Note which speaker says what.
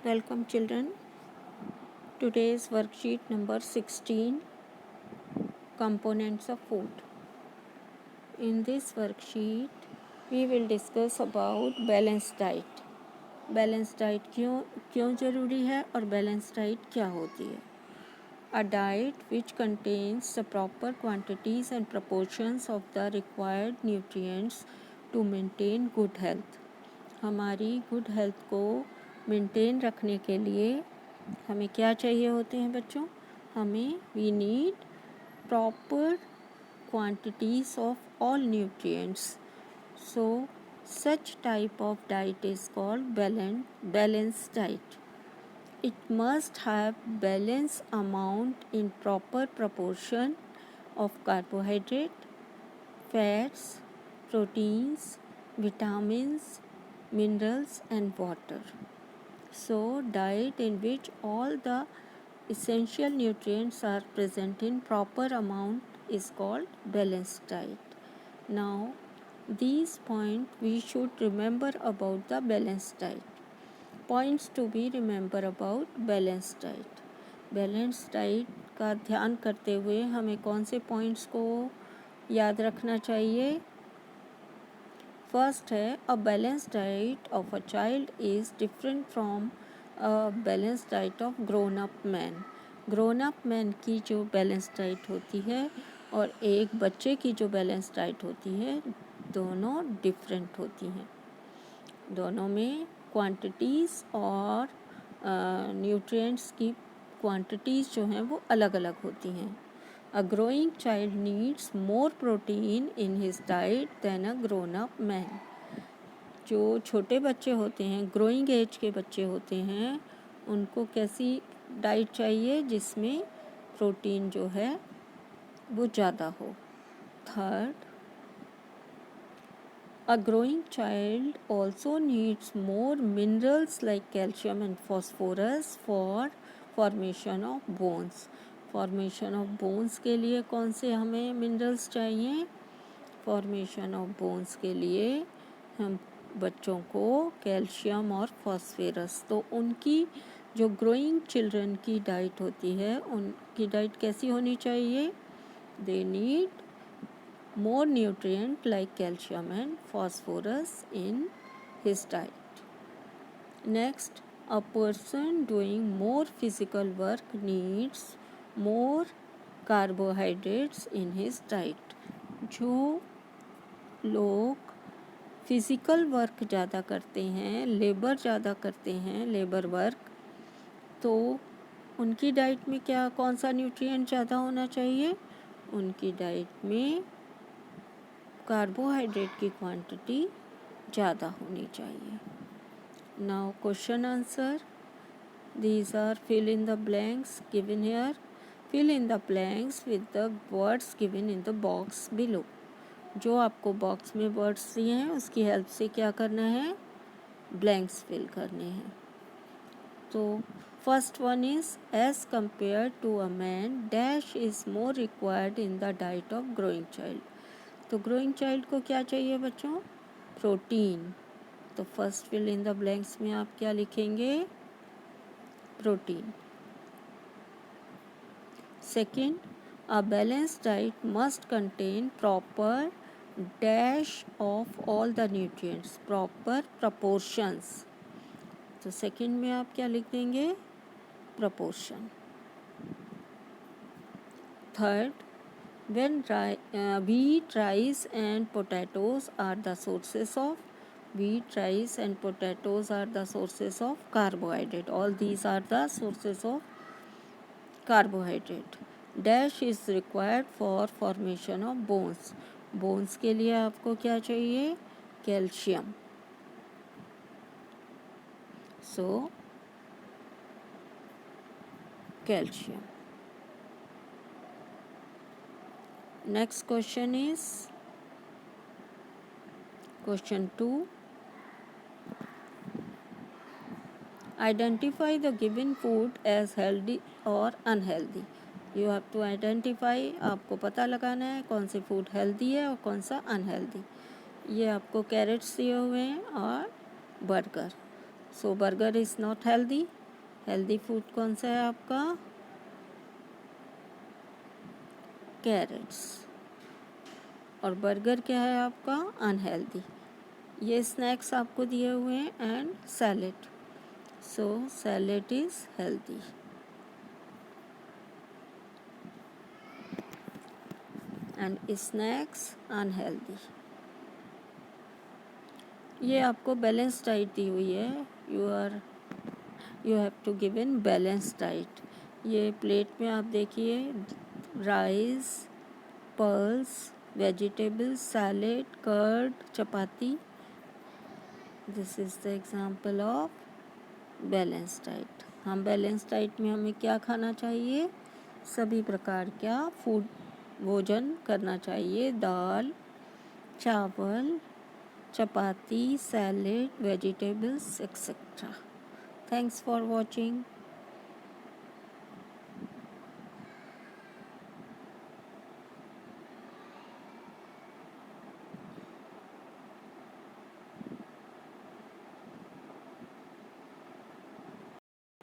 Speaker 1: Welcome children. Today's worksheet number 16, components of food. In this worksheet we will discuss about balanced diet. Balanced diet क्यों ज़रूरी है और balanced diet क्या होती है? A diet which contains the proper quantities and proportions of the required nutrients to maintain good health. हमारी good health को maintain रखने के लिए हमें क्या चाहिए होते हैं बच्चों? हमें we need proper quantities of all nutrients. So such type of diet is called balanced diet. It must have balanced amount in proper proportion of carbohydrate, fats, proteins, vitamins, minerals and water. So diet in which all the essential nutrients are present in proper amount is called balanced diet. Now these points we should remember about the balanced diet. Points to be remember about balanced diet. Balanced diet का ध्यान करते हुए हमें कौन से points को याद रखना चाहिए? फर्स्ट है a balance diet of a child is different from a balance diet of grown up man. Grown up man की जो बैलेंस डाइट होती है और एक बच्चे की जो बैलेंस डाइट होती है दोनों डिफरेंट होती हैं. दोनों में क्वांटिटीज़ और न्यूट्रिएंट्स की क्वांटिटीज़ जो हैं वो अलग अलग होती हैं. A growing child needs more protein in his diet than a grown up man. जो छोटे बच्चे होते हैं, ग्रोइंग एज के बच्चे होते हैं, उनको कैसी डाइट चाहिए जिसमें प्रोटीन जो है वो ज़्यादा हो. Third, a growing child also needs more minerals like calcium and phosphorus for formation of bones. Formation of bones के लिए कौन से हमें मिनरल्स चाहिए? फॉर्मेशन ऑफ बोन्स के लिए हम बच्चों को कैल्शियम और फॉस्फेरस. तो उनकी जो ग्रोइंग चिल्ड्रन की डाइट होती है उनकी डाइट कैसी होनी चाहिए? They need more nutrient like calcium and phosphorus in his diet. Next, a person doing more physical work needs more carbohydrates in his diet. जो लोग फिज़िकल वर्क ज़्यादा करते हैं, लेबर ज़्यादा करते हैं, लेबर वर्क, तो उनकी डाइट में क्या कौन सा न्यूट्रिएंट ज़्यादा होना चाहिए? उनकी डाइट में कार्बोहाइड्रेट की क्वांटिटी ज़्यादा होनी चाहिए. Now question answer. These are fill in the blanks given here. Fill in the blanks with the words given in the box below. जो आपको बॉक्स में वर्ड्स दिए हैं उसकी हेल्प से क्या करना है? ब्लैंक्स फिल करने हैं. तो first one is as compare to a man dash is more required in the diet of growing child. तो ग्रोइंग चाइल्ड को क्या चाहिए बच्चों? प्रोटीन. तो first fill in the blanks में आप क्या लिखेंगे? Protein. Second, a balanced diet must contain proper dash of all the nutrients, proper proportions. तो सेकेंड में आप क्या लिख देंगे? Proportion. Third, when wheat, rice and potatoes are the sources of carbohydrate. All these are the sources of carbohydrate. Dash is required for formation of bones. Bones के लिए आपको क्या चाहिए? Calcium. So calcium. Next question is question 2. Identify the given food as healthy or unhealthy. You have to identify. आपको पता लगाना है कौन से फूड हेल्दी है और कौन सा अनहेल्दी. ये आपको कैरेट्स दिए हुए हैं और burger. So burger is not healthy. Healthy food कौन सा है आपका? कैरेट्स। और बर्गर क्या है आपका? अनहेल्दी। ये स्नैक्स आपको दिए हुए हैं and salad. So salad is healthy and snacks unhealthy. ये आपको बैलेंस डाइट दी हुई है। You have to give in balance diet. ये प्लेट में आप देखिए rice, pulse, vegetables, salad, curd, chapati. This is the example of balance diet. हम बैलेंस डाइट में हमें क्या खाना चाहिए? सभी प्रकार का फूड भोजन करना चाहिए। दाल, चावल, चपाती, salad, vegetables, etcetera. Thanks for watching.